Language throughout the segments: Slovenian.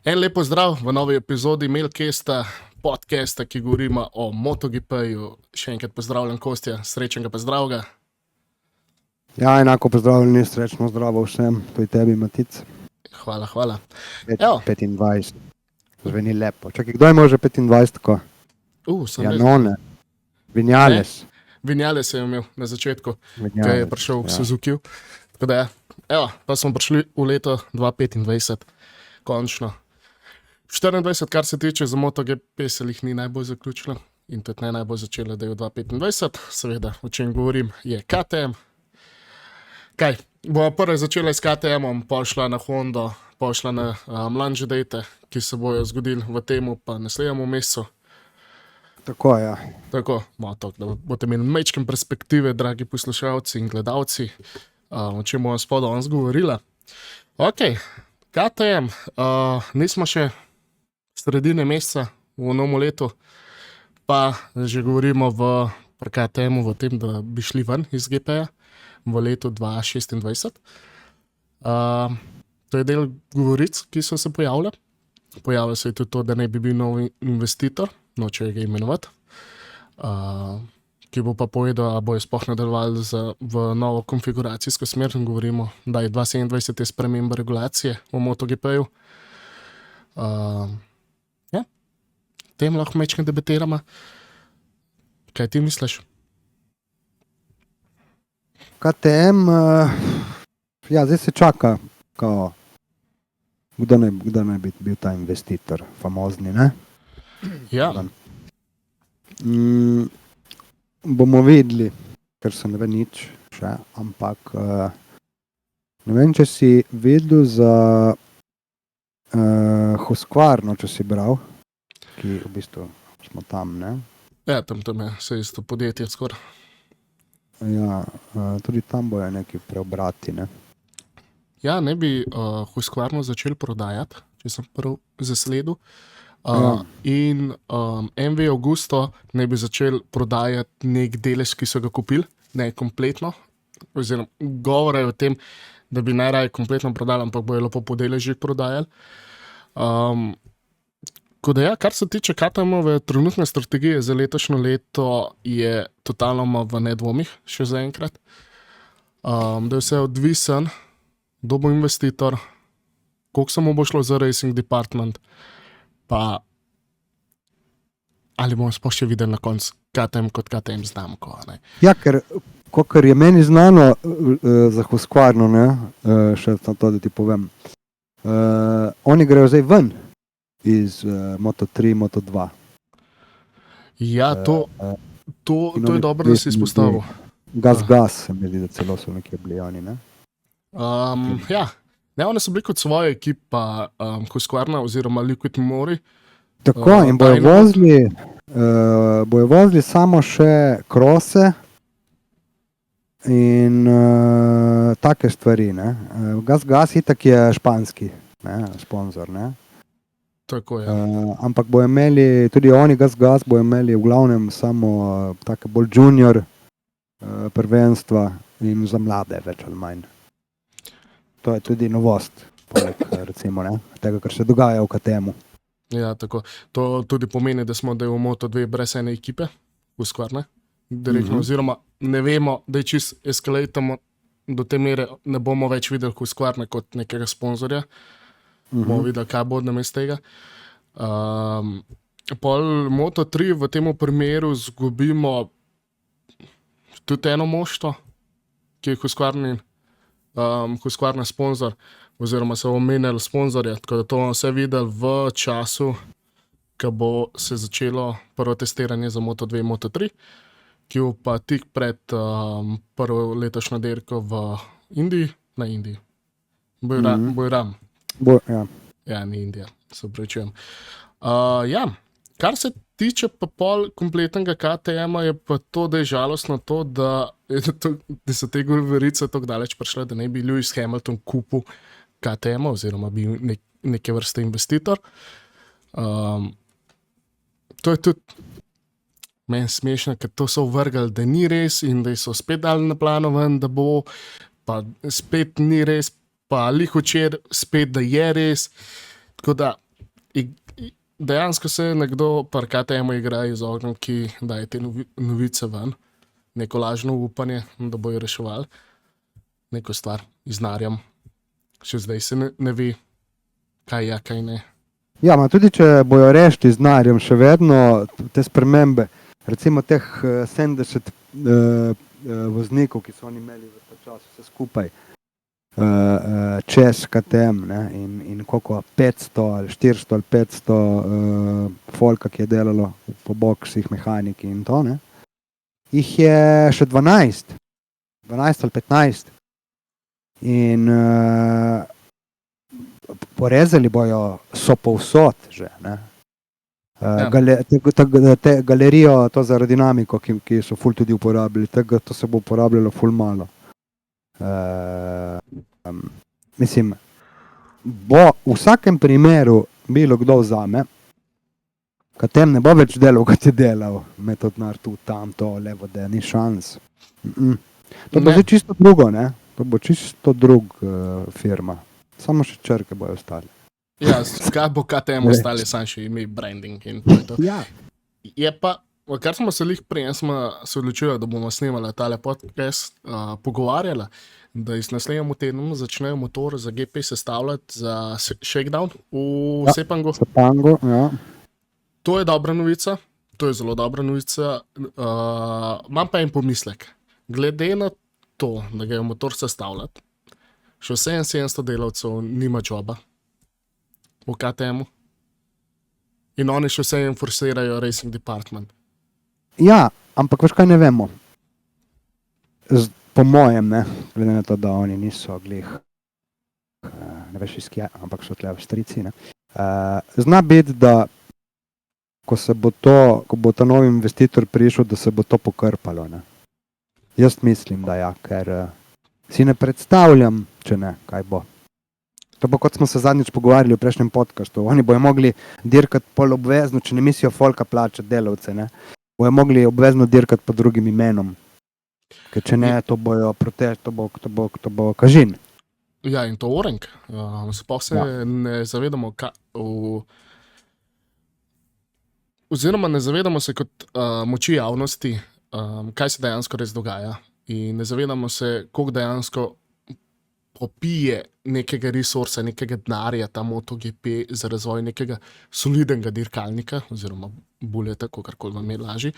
En lep pozdrav v novi epizodi Mailcasta, podcasta, ki govorimo o MotoGP-ju. Še enkrat pozdravljam Kostja, srečnega pa zdravega. Ja, enako pozdravljeni, srečno zdravo vsem, tudi tebi, Matic. Hvala. 25, zveni lepo. Čakaj, kdo ima že 25 tako? Sem Ja, res. None, Vinales. Vinales je imel na začetku, Vinales, ki je prišel v Suzuki. Tako da, pa smo prišli v leto 2025, končno. 24, kar se tiče za MotoGP, se jih ni najbolj zaključilo in tudi ne najbolj začelo, da je v 2025. Seveda, o čem govorim, je KTM. Kaj? Bomo prvo začeli s KTM-om, pošla na Hondo, pošla na mlanje date, ki se bojo zgodili v temu pa naslednjem mesecu. Tako, ja. Tako, da boste imeli majčkem perspektive, dragi poslušalci in gledalci, o čem bomo spodaj danes govorila. Ok, KTM, nismo še sredine meseca v novem letu, pa že govorimo pri KTM-u v tem, da bi šli ven iz GP-ja v letu 2026. To je del govoric, ki so se pojavile. Pojavilo se je tudi to, da ne bi bil nov investitor, nočejo ga imenovati, ki bo pa povedal, da bojo sploh nadaljevali v novo konfiguracijsko smer. Govorimo, da je 2027 je sprememba regulacije v MotoGP-ju. Tem lahko mečkaj debatiramo. Kaj ti misliš? KTM, ja, zdaj se čaka, kdo naj bi bil ta investitor, famozni, ne? Ja. Bomo videli, ker se ne ve nič še, ampak ne vem, če si videl za Husqvarno, če si bral, ki v bistvu smo tam, ne? Ja, tam je vse isto podjetje skoraj. Ja, tudi tam bojo neki preobrati, ne? Ja, ne bi Husqvarno začeli prodajati, če sem prav zasledil. In MV Augusto ne bi začeli prodajati nek delež, ki so ga kupili, ne kompletno. Oziroma, govora je o tem, da bi najraje kompletno prodali, ampak bojo lepo po deležih prodajali. Kar se tiče KTM-ove trenutne strategije za letošnje leto, je totalno v nedvomih še zaenkrat. Da je vse odvisen, kdo bo investitor, koliko se mu bo šlo za racing department, pa ali bomo sploh še videli na koncu KTM kot KTM znamko. Ne? Ja, ker kakor je meni znano za Husqvarno, ne, še to, da ti povem, oni grejo zdaj ven iz Moto3, Moto2. Ja, to je dobro, da si izpostavil. Gas, se mi zdi, da celo so nekje bili oni, ne? Ja, ne, oni so bili kot svoja ekipa Husqvarna oziroma Liquid Mori. Tako, in bojo vozili samo še krose in take stvari, ne? Gas itak je španski, ne, sponzor, ne? Tako je. Ampak bojo imeli, tudi oni gas bojo imeli v glavnem samo take bolj junior prvenstva in za mlade več ali manj. To je tudi novost, poleg recimo, ne, tega, kar se dogaja v KTM-u. Ja, tako. To tudi pomeni, da smo v Moto2 brez ene ekipe, Husqvarne, direktno, oziroma ne vemo, da je čist eskalejtamo do te mere, ne bomo več videli Husqvarne kot nekega sponzorja. Bomo videli, kaj bo namesto tega. Pol Moto3 v tem primeru zgubimo tudi eno moštvo, ki je Husqvarna sponzor, oziroma so omenjali sponzorje, tako da to bomo vse videli v času, ko bo se začelo prvo testiranje za Moto2 in Moto3, ki bo pa tik pred prvo letošnjo dirko v Indiji, na Indiji. Bojram. Ja, ni Indija, se upravičujem. Ja, kar se tiče pa pol kompletnega KTM-a, je pa to, da je žalostno to, da so te govorice tako daleč prišle, da ne bi Lewis Hamilton kupil KTM-a oziroma bil neke vrste investitor. To je tudi meni smešno, ker to so uvrgali, da ni res in da so spet dali na plano ven, da bo, pa spet ni res, pa lih včeraj spet, da je res. Tako da Dejansko se nekdo par KTM igra iz ognja, ki daje te novice ven, neko lažno upanje, da bojo reševali neko stvar z denarjem. Še zdaj se ne ve, kaj je, kaj ne. Ja, ma tudi če bojo rešiti z denarjem, še vedno te spremembe, recimo teh 70 voznikov, ki so oni imeli v ta čas vse skupaj, čez KTM, ne, in koliko 500 ali 400 ali 500 folka, ki je delalo po boksih, mehaniki in to, ne, jih je še 12 ali 15 in porezali bojo so povsod že, ne. Te galerijo, to za aerodinamiko, ki so ful tudi uporabili, to se bo uporabljalo ful malo. Mislim, bo v vsakem primeru bilo kdo vzame, KTM ne bo več delal, kot je delal, metodnar tu, tam, to, levo, da ni šans. To bo že čisto drugo, ne? To bo čisto drug firma. Samo še črke bojo ostale. Ja, kaj bo KTM ostali, sam še ime branding in to je to. Ja. Je pa, kar smo se prej smo se odločili, da bomo snemali tale podcast, pogovarjali, da iz naslednjemu tednu začnejo motor za GP sestavljati za shakedown v Sepangu. Sepangu, ja. To je dobra novica, to je zelo dobra novica. Imam pa en pomislek. Glede na to, da ga je motor sestavljati, še 700 delavcev nima joba v KTM-u in oni še vse forsirajo racing department. Ja, ampak veš kaj ne vemo. Po mojem, ne, glede na to, da oni niso glih, ne veš iz kje, ampak so tle Avstrijci, ne. Zna biti, da ko bo ta novi investitor prišel, da se bo to pokrpalo, ne. Jaz mislim, da ja, ker si ne predstavljam, če ne, kaj bo. To bo, kot smo se zadnjič pogovarjali v prejšnjem podcastu. Oni bojo mogli dirkati pol obvezno, če ne mislijo folka plačati delavce, ne. Bojo mogli obvezno dirkati pod drugim imenom. Ker če ne, to bojo protest, to bo kažin. Ja, in to orenk. Sploh se ne zavedamo, oziroma ne zavedamo se kot moči javnosti, kaj se dejansko res dogaja. In ne zavedamo se, koliko dejansko popije nekega resursa, nekega denarja, ta MotoGP za razvoj nekega solidnega dirkalnika, oziroma buleta, kakorkoli vam je lažje.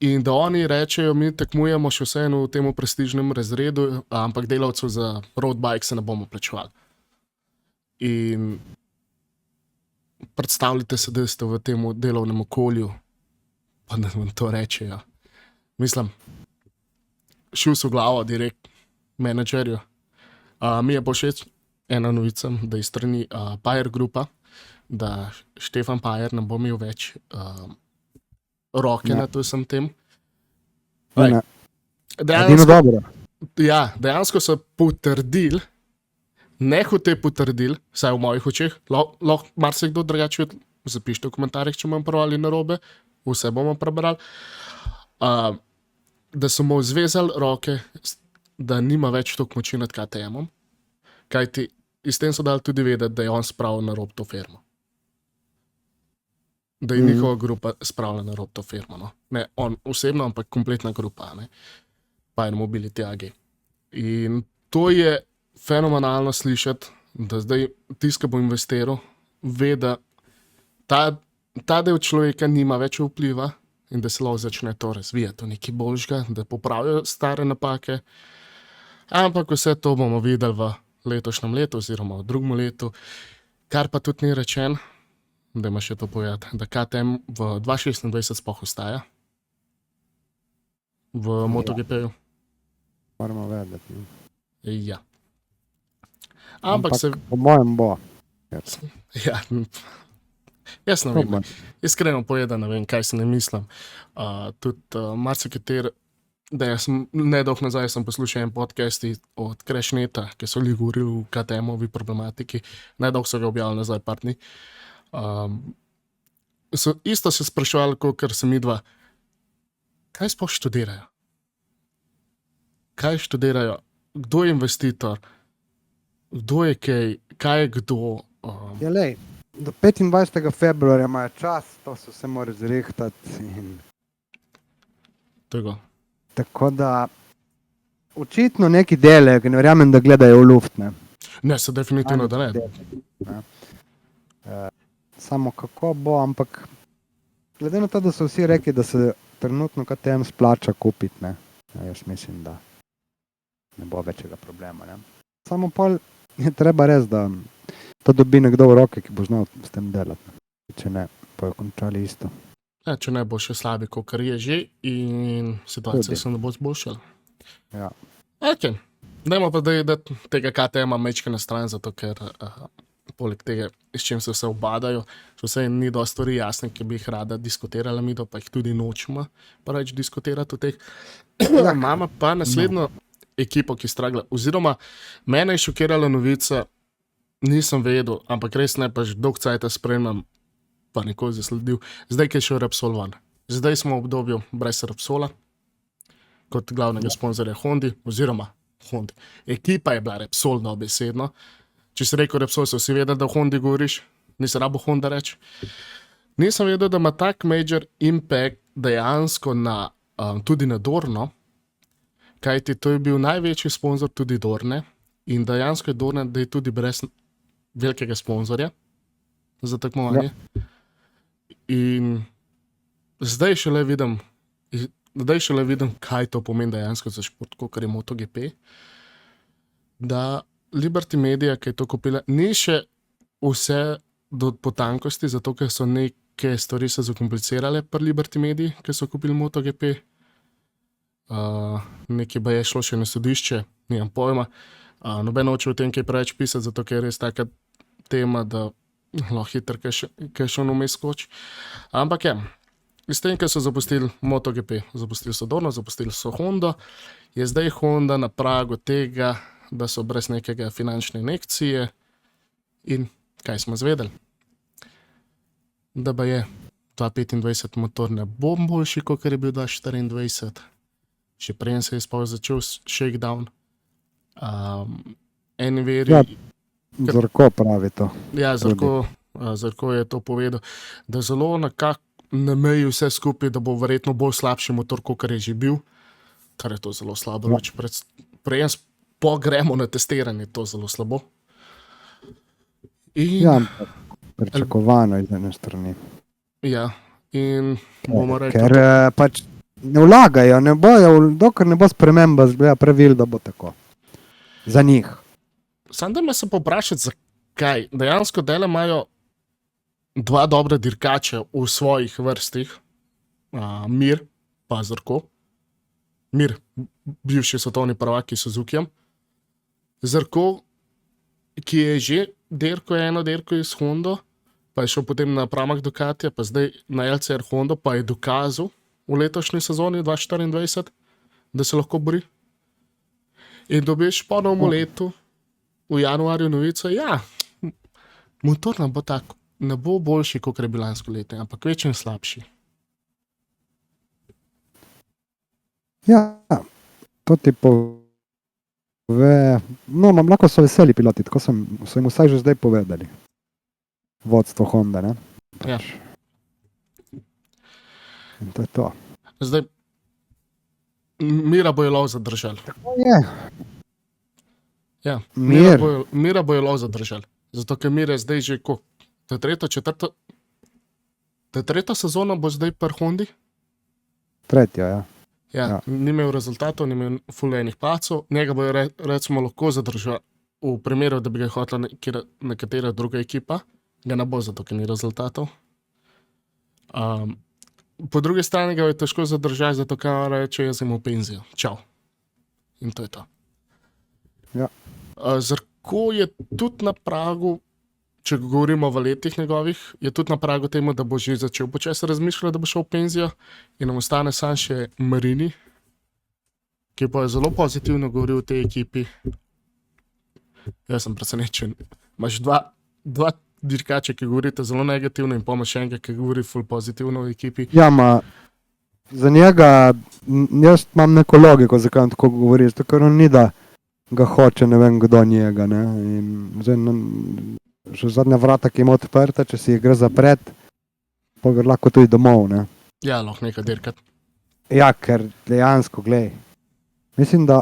In da oni rečejo, mi tekmujemo še vseeno v tem prestižnem razredu, ampak delavcev za road bike se ne bomo plačevali. In predstavljate se, da ste v tem delovnem okolju, pa da vam to rečejo. Mislim, šel so v glavo direkt menedžerju. Mi je pa všeč ena novica, da je strani Pajer Grupa, da Štefan Pajer ne bo imel več roke na to vsem tem. Edino dobro. Ja, dejansko so potrdili, nehote potrdili, vsaj v mojih očeh, lahko marsikdo drugače zapišite v komentarjih, če imam prav ali narobe, vse bomo prebrali, da so mu zvezali roke, da nima več toliko moči nad KTM-om, kajti s tem so dali tudi vedeti, da je on spravil na rob to firmo. Da je njihova grupa spravila na rob to firmo. No. Ne on osebno, ampak kompletna grupa, ne. Pajer Mobility AG. In to je fenomenalno slišati, da zdaj tisti, ki bo investiral, ve, da ta del človeka nima več vpliva in da se lahko začne to razvijati v nekaj boljšega, da popravijo stare napake. Ampak vse to bomo videli v letošnjem letu oziroma v drugem letu, kar pa tudi ni rečen, da ima še to povedati, da KTM v 2026 sploh ostaja v MotoGP-ju. Moramo vedeti. Ja. Ampak se... po mojem bo. Ja, jaz ne vem. Iskreno povedano, ne vem, kaj se ne mislim. Tudi marsikateri, da jaz nedolgo nazaj sem poslušal en podcast od Crashneta, ki so li govorili v KTM-ovi problematiki. Nedolgo so ga objavili nazaj par dni. Isto se spraševali, kot se midva, kaj sploh študirajo? Kaj študirajo? Kdo je investitor? Kdo je kaj je kdo? Ja, lej, do 25. februarja imajo čas, to se vse mora zrihtati. Tega. Tako da očitno neki dele, ki ne verjamem, da gledajo v luft. Ne. Ne, se definitivno da ne. Samo kako bo, ampak glede na to, da so vsi rekli, da se trenutno KTM splača kupiti, ne. Jaz mislim, da ne bo večjega problema. Ne. Samo pol je treba res, da to dobi nekdo v roke, ki bo znal s tem delati. Če ne, bojo končali isto. Ja, če ne bo še slabi, kot je že, in situacija se ne bo zboljšala. Ja. Ok, dajmo pa da tega KTM-a mečke na stran, zato ker poleg tega, s čim se vse obadajo, še vse ni dosti stvari jasne, ki bi jih rada diskutirala mi, pa jih tudi nočemo preveč diskutirati o teh. Imamo pa naslednjo ekipo, ki stragla, oziroma mene je šokirala novica, nisem vedel, ampak res ne, pa že dolg cajta spremljam, pa nikoli zasledil, zdaj, ki je šel Repsol van. Zdaj smo v obdobju brez Repsola, kot glavnega sponzorja Hondi, oziroma Hondi. Ekipa je bila Repsol dobesedno. Če si rekel Repsol, so vsi vedeli, da o Hondi govoriš, nisi rabo Honda reči. Nisem vedel, da ima tak major impact dejansko na, tudi na Dorno, kajti to je bil največji sponzor tudi Dorne in dejansko je Dorna, da je tudi brez velikega sponzorja za tekmovanje. Ja. In zdaj šele vidim, kaj to pomeni dejansko za šport, kot je MotoGP, da Liberty Media, ki je to kupila, ni še vse do potankosti, zato ker so neke stvari se zakomplicirale pri Liberty Media, ki so kupili MotoGP. Nekaj ba je šlo še na sodišče, nimam pojma. Noben hoče o tem kaj preveč pisati, zato ker je res taka tema, da lahko hitro kaj še vmes skoči. Ampak ja, s tem, ker so zapustili MotoGP, zapustili so Dorno, zapustili so Hondo, je zdaj Honda na pragu tega, da so brez nekega finančne injekcije in kaj smo zvedeli? Da ba je 2025 motor ne bo boljši, kot je bil 2024. Še prej se je sploh začel shakedown. En veri... Ja, Zarko pravi to. Ja, Zarko je to povedal, da zelo nekako na meji vse skupaj, da bo verjetno bolj slabši motor, kot je že bil, kar je to zelo slabo. Ja. Prej gremo na testiranje, to zelo slabo. In... Ja, pričakovano iz ene strani. Ja, in bomo rekli... Ker pač ne vlagajo, ne bojo, dokler ne bo sprememba pravil, da bo tako. Za njih. Sam da me se poprašati, zakaj. Dejansko dele imajo dva dobra dirkača v svojih vrstih. Mir pa Zarko. Mir, bivši svetovni prvak s Suzukijem. Zarko, ki je že eno dirko iz Hondo, pa je šel potem na pramah Ducatija, pa zdaj na LCR Hondo, pa je dokazal v letošnji sezoni 2024, da se lahko bori. In dobiš po novem letu, v januarju novico, ja, motor nam bo tako, ne bo boljši, kot je bil lansko leto, ampak večji slabši. Ja, to ti pove, no, lahko so veseli piloti, tako so jim vsaj že zdaj povedali. Vodstvo Honda, ne? Ja. In to je to. Zdaj, Mira bojo lov zadržali. Tako je. Ja, Mira bojo lov zadržali. Zato, ker Mir je zdaj že ko? Tretja sezona bo zdaj pri Hondi? Tretja, ja. Ja, ni imel rezultatov, ni imel fulejnih pacov. Njega bojo recimo lahko zadržali v primeru, da bi ga hotela nekatera druga ekipa. Ga ne bo, zato ker ni rezultatov. Po drugi strani ga je težko zadržati, zato ker reče, jaz imam penzijo. Čau. In to je to. Ja. Zarko je tudi na pragu, če govorimo v letih njegovih, je tudi na pragu temu, da bo že začel počasi razmišljati, da bo šel v penzijo in nam ostane sam še Marini, ki pa je zelo pozitivno govoril o tej ekipi. Jaz sem presenečen. Imaš dva dirkača, ki govorite zelo negativno in pa še enega, ki govori ful pozitivno v ekipi. Ja, za njega, jaz imam neko logiko, zakaj on tako govori, zato ker on ni, da ga hoče, ne vem kdo njega, ne, in zdaj še zadnja vrata, ki ima odprta, če si jih gre zapret, pa gre lahko tudi domov, ne. Ja, lahko nekaj dirkat. Ja, ker dejansko, glej, mislim, da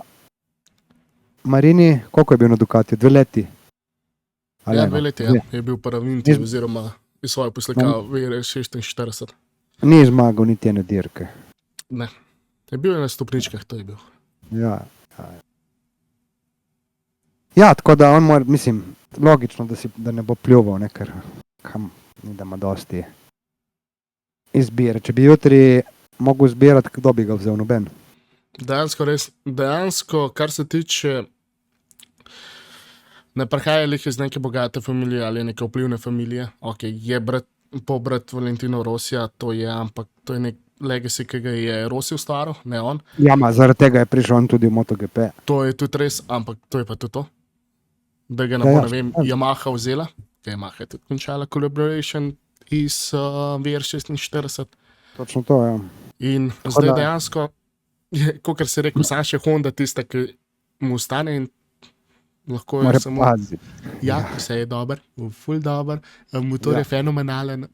Marini, koliko je bil na Ducatiju? 2 leti? Ali Ja, eno? 2 leti je bil prvinti Iz- oziroma iz svoje poslikav VR46. Ni zmagal niti ene dirke. Ne, je bil na stopničkah, to je bil. Ja, ja. Ja, tako da on mora, mislim, logično, da ne bo pljuval, ne, ker kam ni, da ima dosti izbire. Če bi jutri mogel zbirati, kdo bi ga vzel? Noben. Dejansko, kar se tiče, ne prihaja lih iz neke bogate familije ali neke vplivne familije. Ok, je pobrat Valentino Rosija, to je, ampak to je nek legacy, ki ga je Rossi ustvaril, ne on. Ja, zaradi tega je prišel on tudi v MotoGP. To je tudi res, ampak to je pa tudi to. Da ga ne Ja, bo, ja, ne vem, Yamaha vzela, ker Yamaha je tudi končala collaboration iz VR46. Točno to, ja. In Tako zdaj da- dejansko, kot si rekel, sam še Honda tista, ki mu stane in lahko je Mora samo. paziti. Ja, vse je dobro, ful dobro, motor je fenomenalen,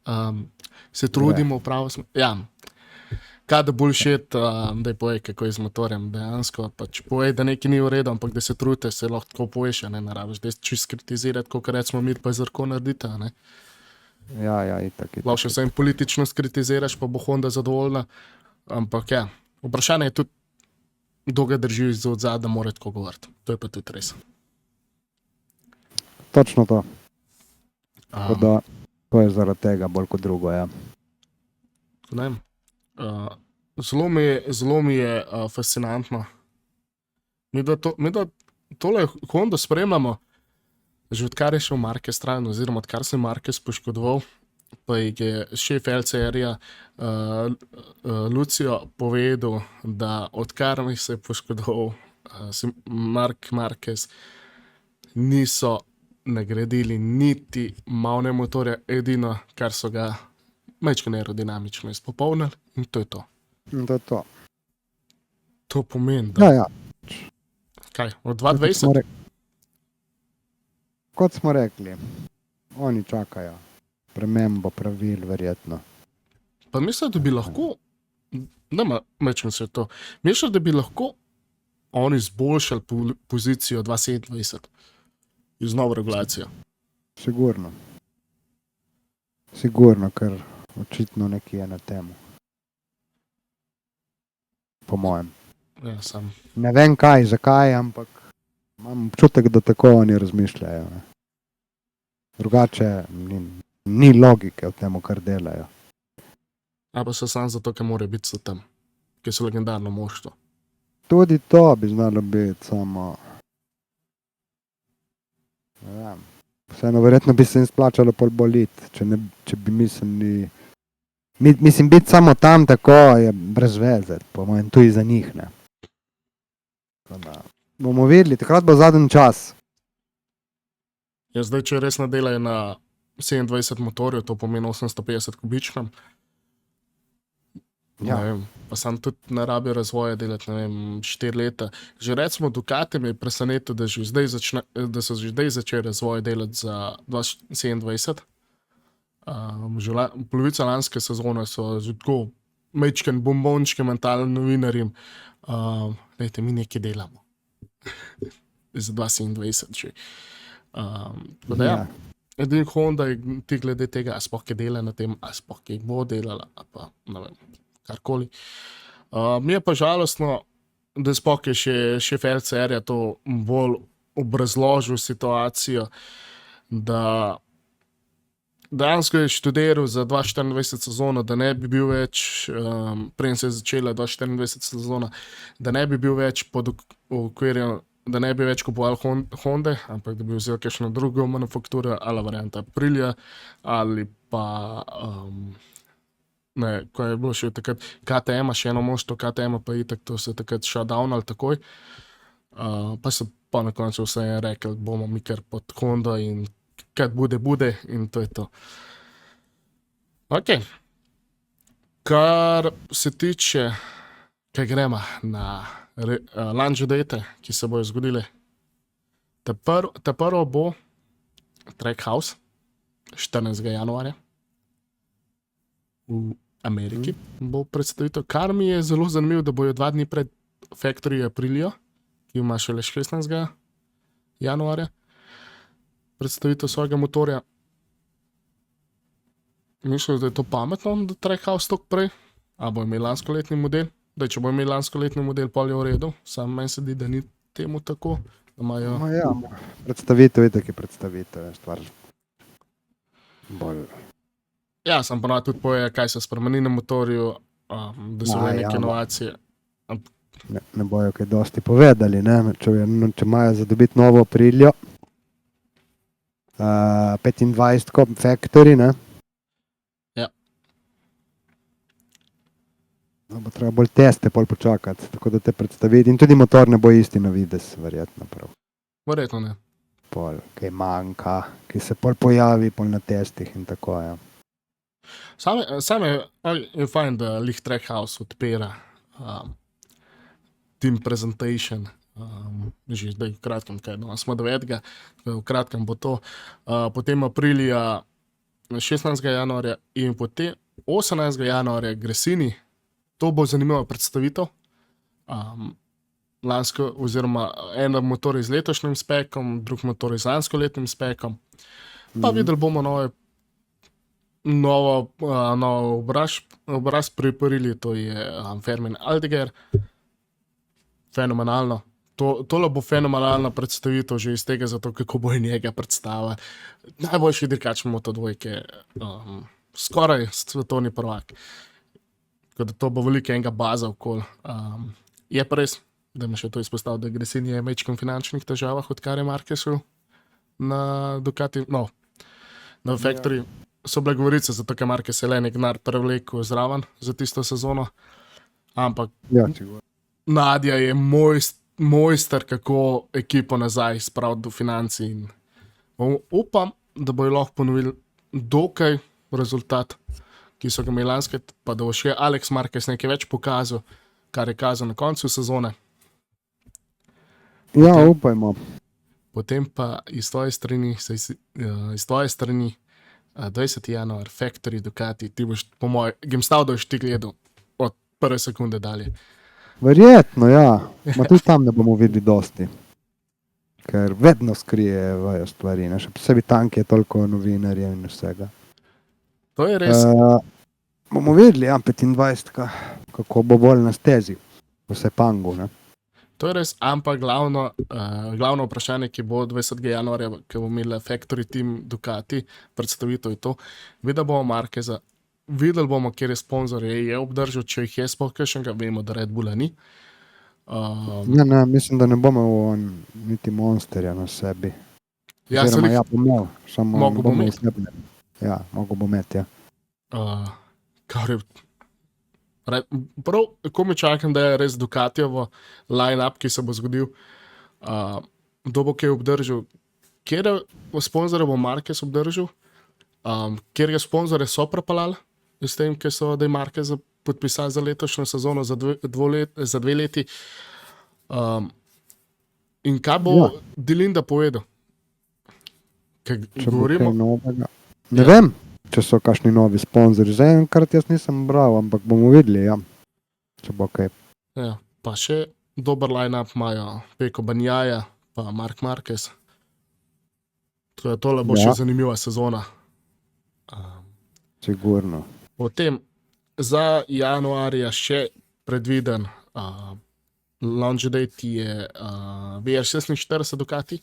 se trudimo, pravo smo. Ja, kaj da bullshit, da je povej, kako je z motorjem dejansko. Pač povej, da nekaj ni v redu, ampak da se trudite, se lahko tako poveš, ne naraviš, da je čist kritizirati, kot recimo mi pa zrko naredite. Ne? Ja, itak. Lahko še vsem politično skritiziraš, pa bo Honda zadovoljna. Ampak ja, vprašanje je tudi, kdo ga drži iz odzad, da mora tako govoriti. To je pa tudi res. Točno to. Tako da to je zaradi tega bolj kot drugo, ja. Ne vem. Zelo mi je fascinantno. Mi da tole Hondo spremljamo, že odkar je šel Marquez stran, oziroma odkar se je Marquez poškodoval, pa je šef LCR-ja Lucio povedal, da odkar se je poškodoval Mark Marquez, niso nagradili niti malne motorja, edino, kar so ga majčko aerodinamično izpopolnili, in to je to. In to je to. To pomeni, da Ja. kaj, od 2020? Kot smo rekli, oni čakajo premembo pravil, verjetno. Pa mislim, da bi lahko, ne mečem se to, mislim, da bi lahko oni izboljšali pozicijo 2027 z novo regulacijo. Sigurno, ker očitno nekaj je na temu. Po mojem. Ja, sam. Ne vem kaj, zakaj, ampak imam občutek, da tako oni razmišljajo. Ne. Drugače ni logike v tem, kar delajo. A pa so sam zato, ker morajo biti so tam, ker so legendarno moštvo. Tudi to bi znalo biti, samo ne vem. Vseeno, verjetno bi se jim splačalo pol boliti, če bi mislili. Mislim, biti samo tam tako je brez veze, po mojem, tudi za njih. Ne. Bomo videli, takrat bo zadnji čas. Ja, zdaj, če res nadelajo na 27 motorjev, to pomeni 850 kubičkam. Ja. Pa sam tudi na rabi razvoja delati, 4 leta. Že recimo Ducati me je presenetil, da so že zdaj začeli razvoj delati za 2027. Polovica lanske sezone so že tako mečken bombončke mentalni novinarjem. Lejte, mi nekaj delamo. Za 2027 že. Ja. Edin Honda je ti glede tega, a sploh je dela na tem, a sploh je bo delala, a pa ne vem, karkoli. Mi je pa žalostno, da sploh je še LCR-ja to bolj obrazložil situacijo, da dejansko je študiral za 2024 sezono, da ne bi bil več, preden se je začela 2024 sezona, da ne bi bil več pod okvirjem, da ne bi več kupoval Honda, ampak da bi vzel kakšno drugo manufakturo, ali varianta Aprilia, ali pa, ko je bilo še takrat KTM, še eno moštvo KTM, pa itak to se takrat shutdownali takoj. Pa so pa na koncu vse rekli, bomo mi kar pod Honda in kad bude in to je to. Ok. Kar se tiče, kaj gremo na launch date, ki se bojo zgodile. Ta prvo bo Trackhouse 14. januarja v Ameriki bo predstavitev, kar mi je zelo zanimivo, da bojo 2 dni pred Factory Aprilia, ki ima šele 16. januarja predstavitev svojega motorja. Mislim, da je to pametno, da Trackhouse toliko prej, a bo imel lanskoletni model, da če bo imel lanskoletni model, pol je v redu, samo meni se zdi, da ni temu tako, da imajo... No, ja, predstavitev je taki predstavitev, je stvar bolj... Ja, sem ponovno tudi poje, kaj se spremeni na motorju, da so bile neke inovacije. Ne bojo kaj dosti povedali, ne? Če imajo za dobiti novo Aprilio, 25 Factory, ne? Ja. No, bo treba bolj teste pol počakati, tako da te predstaviti. In tudi motor ne bo isti na vides, verjetno prav. Verjetno ne. Pol, kaj manjka, ki se pol pojavi pol na testih in tako, ja. Same je fajn, da lih Trackhouse odpira team presentation, že zdaj v kratkem, kaj no, smo 9. V kratkem bo to, potem Aprilija 16. januarja in potem 18. januarja Gresini. To bo zanimiva predstavitev. Lansko, oziroma en motor z letošnjim spekom, drug motor z lanskoletnim spekom. Pa videli bomo novo obraz pri Apriliji, to je Fermin Aldeguer. Fenomenalno. Tole bo fenomenalna predstavitev že iz tega, zato kako bo njega predstava. Najboljši dirkač Moto2, skoraj svetovni prvak. Tako da to bo veliko enega baza okoli. Je pa res, da me še to izpostavil, da Gresini je mečkom finančnih težavah, odkar je Marquez šel na Ducati, na Factory. So bile govorice, zato ker Marquez je le nek denar prevlekel zraven za tisto sezono. Ampak Ja, Nadja je mojster, kako ekipo nazaj spraviti do financi. In upam, da bojo lahko ponovili dokaj rezultat, ki so ga imeli lanskrat, pa da bo še Alex Marquez nekaj več pokazal, kar je kazal na koncu sezone. ja, upajmo. Potem pa iz tvoje strani 20. januar, Factory Ducati, ti boš, po mojem, Gemstal, da boš ti gledal od prve sekunde dalje. Verjetno, ja. Ma tudi tam ne bomo videli dosti. Ker vedno skrijejo stvari, ne? Še posebej tam, ki je toliko novinarjev in vsega. To je res. Bomo videli, ja, 25, kako bo bolj na stezi, v Sepangu, ne? To je res, ampak glavno vprašanje, ki bo 20. januarja, ki bo imela Factory Team Ducati, predstavitev je to, videli bomo Marqueza, videli bomo, kjer je sponzor je obdržal, če jih je sploh kakšnega, vemo, da Red Bulla ni. Ne, mislim, da ne bomo niti Monsterja na sebi. Ja, Oziroma, ja, bomo, samo Mogo ne bo bomo imeti. osebne. Ja, mogo bo imeti, ja. Kar je prav, ko mi čakam, da je res Ducatijevo line-up, ki se bo zgodil, kdo bo kaj obdržal, kjer sponzore bo Marquez obdržal, kjer je sponzore so prepeljali, s tem, ki so da je Marquez podpisali za letošnjo sezono, za 2 leti. In kaj bo Delinda povedal? Ker Če bo govorimo, kaj novega. Ne vem, če so kakšni novi sponzorji. Zdaj enkrat jaz nisem bral, ampak bomo videli, ja. Če bo kaj. ja, pa še dober line-up imajo Peko Banjaja, pa Marc Marquez. Tako da tole bo Ja. še zanimiva sezona. Sigurno. Potem za januarja še predviden launch date je VR46 Ducati,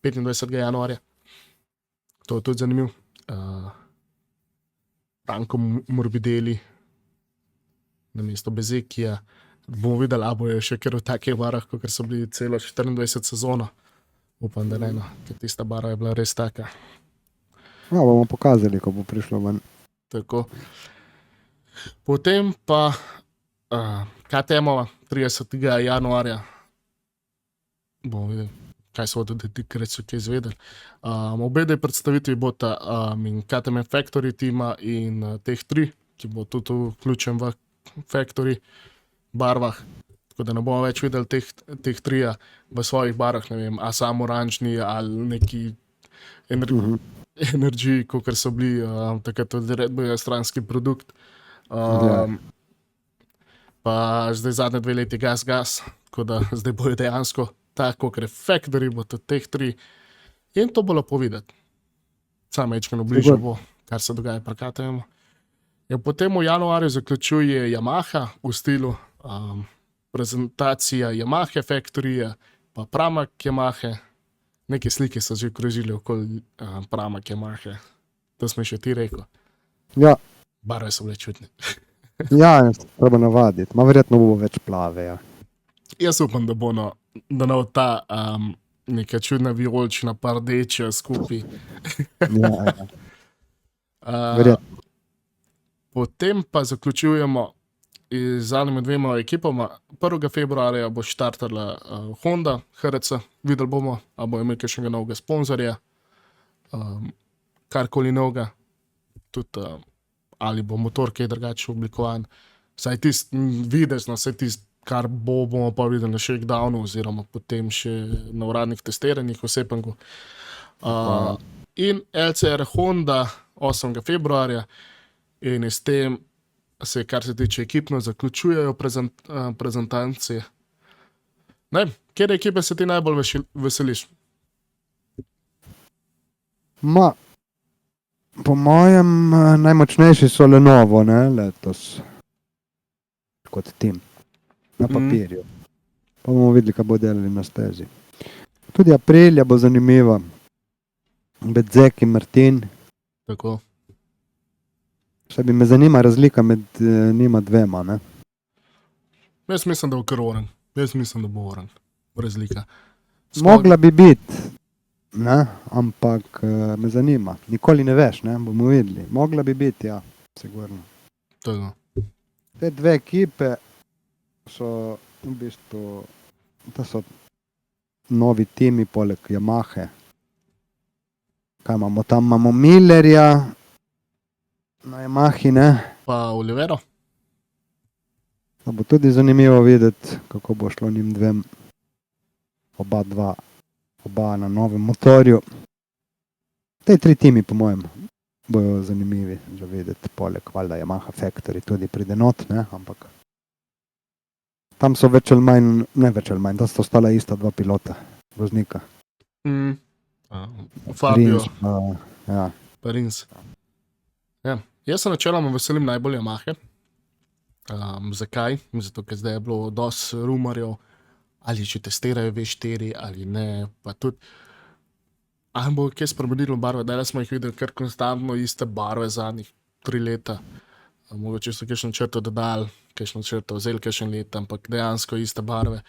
25. januarja. To je tudi zanimiv. Franco Morbidelli na mesto Bezekija. Bomo videli, a bojo še kar v takih barah, kot so bili celo 24 sezono. Upam, da ne, ker tista bara je bila res taka. Ja, bomo pokazali, ko bo prišlo ven. Tako. Potem pa KTM 30. januarja. Bomo videli, kaj so od takrat so kaj izvedeli. Obe predstavitvi bosta KTM Factory tima in teh 3, ki bo tudi vključen v Factory barvah. Tako da ne bomo več videli teh 3 v svojih barvah, ne vem, a samo oranžni ali neki Energy, kot so bili takrat tudi Red Bull stranski produkt. Ja. Pa zdaj zadnje 2 leti gas, tako da zdaj bojo dejansko tako, ker je Factory, bo tudi teh 3 in to bo lepo videti. Samo večkrat bližje bo, kar se dogaja pri KTM. Ja, potem v januarju zaključuje Yamaha v stilu prezentacija Yamaha Factoryja, pa Pramac Yamaha. Neke slike so že krožile okoli Pramac Yamaha. To smo še ti rekel. Ja, Barve so bile čutne. ja, treba navaditi. Ma verjetno bo več plave, ja. Jaz upam, da bo da ne bo ta neka čudna vijolična pa rdeča skupaj. Ja. Verjetno. Potem pa zaključujemo z zadnjimi 2 ekipama. 1. februarja bo štartala Honda, HRC. Videli bomo, ali bo imel kakšnega novega sponzorja, karkoli novega, tudi ali bo motor kaj drugače oblikovan. Saj tisti videzno, saj tisti, kar bomo pa videli na shakedownu oziroma potem še na uradnih testiranjih v Sepangu. In LCR Honda 8. februarja in s tem se, kar se tiče ekipno, zaključujejo prezentacije. Ne, kjer ekipe se ti najbolj veseliš? Ma, po mojem najmočnejši so Lenovo, ne, letos. Kot tim. Na papirju. Pa bomo videli, kaj bo delali na stezi. Tudi Aprilia bo zanimiva. Bezzec in Martin. Tako. Še bi me zanima razlika med njima dvema, ne? Jaz mislim, da bo kar oren. Jaz mislim, da bo oren. Razlika. Mogla bi biti, ne? Ampak me zanima. Nikoli ne veš, ne? Bomo videli. Mogla bi biti, ja, sigurno. Tako. Te 2 ekipe so v bistvu, to so novi timi poleg Yamahe. Kaj imamo tam? Imamo Millerja na Yamahi, ne? Pa Olivero? To bo tudi zanimivo videti, kako bo šlo njim dvem. Oba na novem motorju. Te 3 timi, po mojem, bojo zanimivi za videti. Poleg valjda Yamaha Factory tudi pride not, ne? Ampak tam so več ali manj, ne več ali manj, da sta ostala ista 2 pilota, voznika. Fabio. Rins, ja. Pa Rins. Ja. Jaz se načeloma veselim najbolj Yamahe. Zakaj? Zato, ker zdaj je bilo dosti rumorjev, ali če testirajo V4 ali ne, pa tudi ali bo kaj spremenilo barve. Daj smo jih videli kar konstantno iste barve zadnjih 3 leta. Mogoče so kakšno črto dodali, kakšno črto vzeli kakšen let, ampak dejansko iste barve.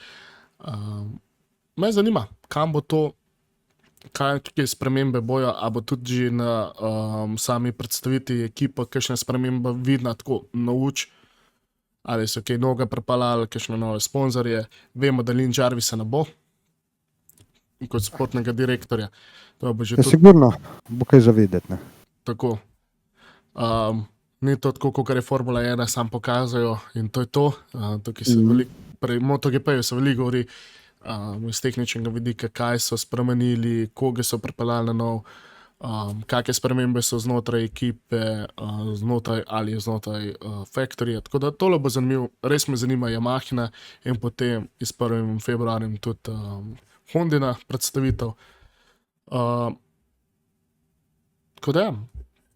Me zanima, kam bo to, kaj spremembe bojo, a bo tudi že na sami predstaviti ekipa kakšna sprememba vidna tako na oči, ali so kaj novega pripeljali, kakšne nove sponzorje. Vemo, da Lin Jarvisa ne bo kot sportnega direktorja. To bo že Ja, sigurno bo kaj za videti, ne? tako. Ni to tako, kot je Formula 1, sam pokazajo in to je to. Tukaj se pri MotoGP-ju se veliko govori iz tehničnega vidika, kaj so spremenili, koga so pripeljali na nov, kakšne spremembe so znotraj ekipe, znotraj Factoryja. Tako da tole bo zanimivo, res me zanima Yamahina in potem s 1. februarjem tudi Hondina predstavitev. Tako da ja.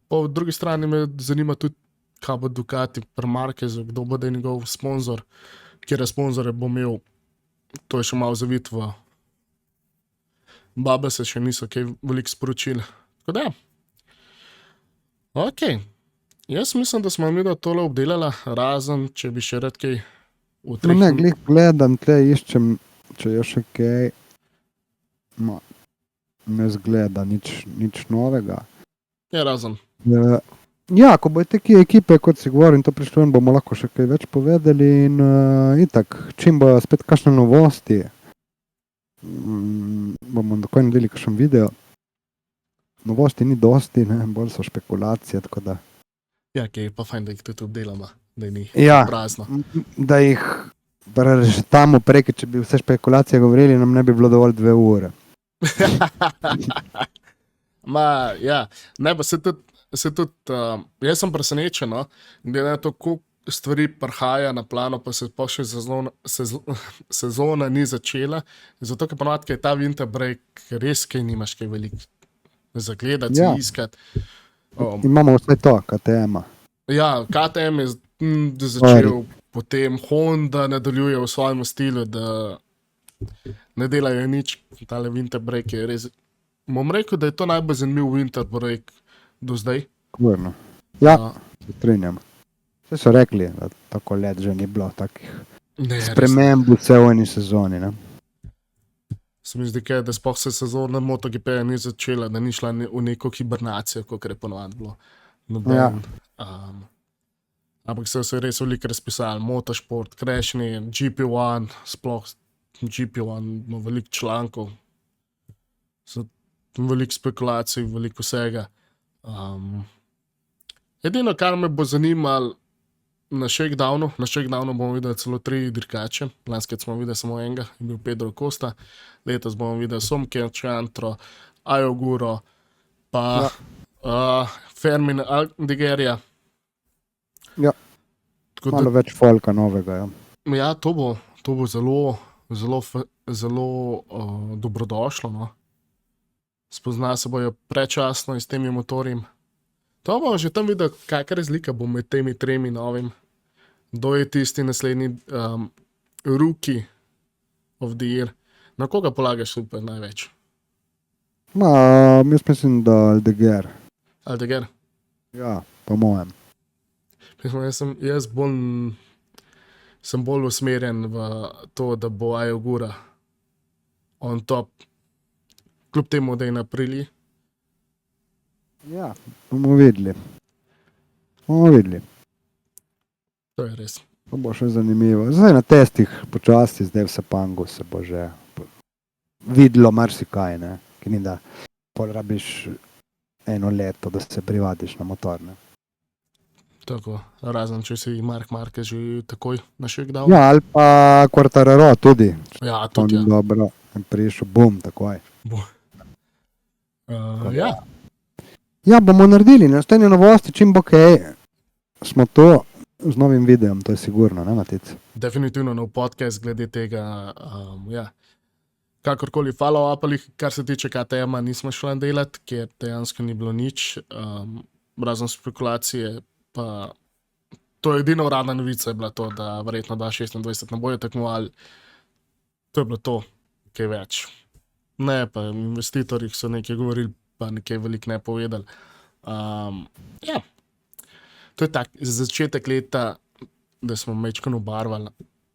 Po drugi strani me zanima tudi, kaj bo Ducati pri Marquezu, kdo bo da njegov sponzor, kjer sponzore bo imel. To je še malo zavit v bubble, se še niso kaj veliko sporočili. Tako da, ok. Jaz mislim, da smo mi da tole obdelala, razen, če bi še rad kaj v 3. Ne, glih gledam, tle iščem, če je še kaj, ne zgleda nič novega. Ja, razen. Ja, ko bojo te ekipe, kot si govoril, in to prišlo, bomo lahko še kaj več povedali in itak, čim bojo spet kakšne novosti, bomo takoj naredili kakšen video. Novosti ni dosti, ne, bolj so špekulacije, tako da. Ja, kaj je pa fajn, da jih tudi obdelamo, da ni prazno. Da jih tamo preki, če bi vse špekulacije govorili, nam ne bi bilo dovolj 2 ure. Ja, ne, pa se tudi jaz sem presenečen, no, glede na to, koliko stvari prihaja na plano, pa se pa še sezona ni začela. Zato, ker ponovadi je ta winter break res, kaj nimaš kaj veliko za gledati, Ja. iskati. Imamo vse to, KTM. Ja, KTM je začel, potem Honda nadaljuje v svojem stilu, da ne delajo nič. Tale winter break je res. Bom rekel, da je to najbolj zanimiv winter break do zdaj. Kurno. Ja, A, se strinjam. Vse so rekli, da tako let že ni bilo takih ne, res. sprememb v celojni sezoni. Ne? Se mi zdi, da sploh se sezona MotoGP ni začela, da ni šla v neko hibernacijo, kot je ponovadi bilo. Noben, Ja. Ampak so se res veliko razpisali, motošport, crashni, GP1, sploh GP1 ima veliko člankov, so veliko spekulacij, veliko vsega. Edino, kar me bo zanimalo na Shakedownu bomo videli celo 3 dirkače. Lanskrat smo videli samo enega, je bil Pedro Costa, letos bomo videli Somke, Čantro, Ajoguro, pa Fermin Aldeguerija. Ja. Tako da, Malo več folka novega. Ja. ja, to bo zelo dobrodošlo. No. Spozna se bojo prečasno s temi motorji. To bomo že tam videli, kakšna razlika bo med temi 3 novimi. Kdo je tisti naslednji rookie of the year? Na koga polagaš super največ? Jaz mislim, da Aldeguer. Aldeguer? Ja, po mojem. Jaz sem bolj usmerjen v to, da bo Ajogura on top, kljub temu, da je na Apriliji. Ja, bomo videli. To je res. To bo še zanimivo. Zdaj na testih počasi, zdaj v Sepangu se bo že videlo marsikaj, ne? Ki ni da pol rabiš 1 leto, da se privadiš na motor. Ne? Tako, razen če si Mark Marquez že takoj na Shakedownu. Ja, ali pa Quartararo tudi. Ja, On tudi ja. dobro, je prišel, bum, takoj. Ja. Ja, bomo naredili naslednje novosti, čim bo kaj. Smo to z novim videom, to je sigurno, ne Matic? Definitivno nov podcast glede tega. Ja. Kakorkoli follow-upali, kar se tiče KTM-a, nismo šli delati, ker dejansko ni bilo nič, razen spekulacije. Pa to je edina uradna novica, je bila to, da verjetno 2026 ne bojo tekmovali. To je bilo to, kaj več. Ne, pa investitorji so nekaj govorili, pa nekaj veliko ne povedali. Ja, to je tak začetek leta, da smo mečkano obarvali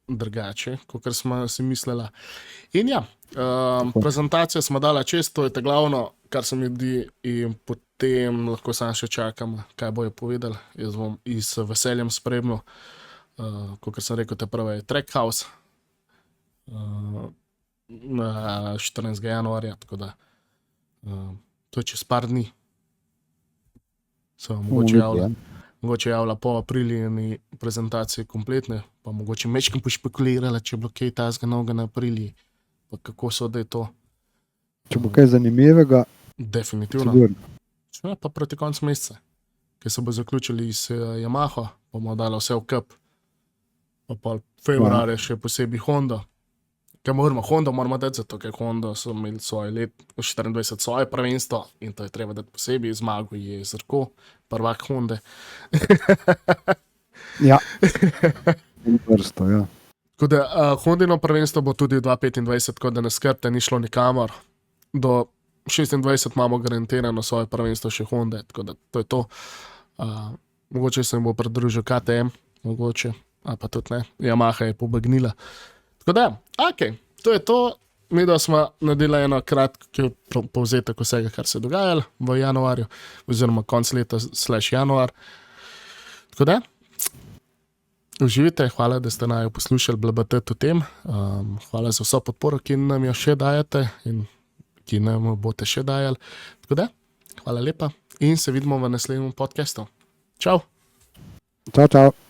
drugače, kot smo si mislili. In ja, prezentacijo smo dala čez, to je ta glavno, kar se mi zdi, in potem lahko samo še čakamo, kaj bojo povedali. Jaz bom z veseljem spremljal, kot sem rekel, te prve je Trackhouse na 14. januarja, tako da to je čez par dni. Se vam mogoče javlja po aprilijeni prezentaciji kompletne, pa mogoče mečkim pošpekulirala, če bo kaj tazga novega na Apriliji, pa kako so, da je to. Če bo kaj zanimivega, Definitivno. sigurno. Ja, pa proti koncu meseca, ki se bo zaključili s Yamaho, bomo dali vse v kup. Pa pol februarja še posebej Honda. Kaj moramo dati, zato ker Honda so imeli svoje let, 24 svoje prvenstvo in to je treba dati posebej. Zmago je Zarko, prvak Honde. Ja, vrsto, ja. Tako da Hondino prvenstvo bo tudi 2025, tako da ne skrbte, ni šlo nikamor. Do 26 imamo garantirano svoje prvenstvo še Honde, tako da to je to. Mogoče se jim bo pridružil KTM, mogoče, a pa tudi ne. Yamaha je pobegnila. Tako da, to je to. Mi da smo naredili eno kratko povzetek vsega, kar se je dogajalo v januarju, oziroma konc leta / januar. Tako da, uživite, hvala, da ste naju poslušali blabatati o tem. Hvala za vso podporo, ki nam jo še dajete in ki nam boste še dajali. Tako da, hvala lepa in se vidimo v naslednjem podcastu. Čau! Čau, čau.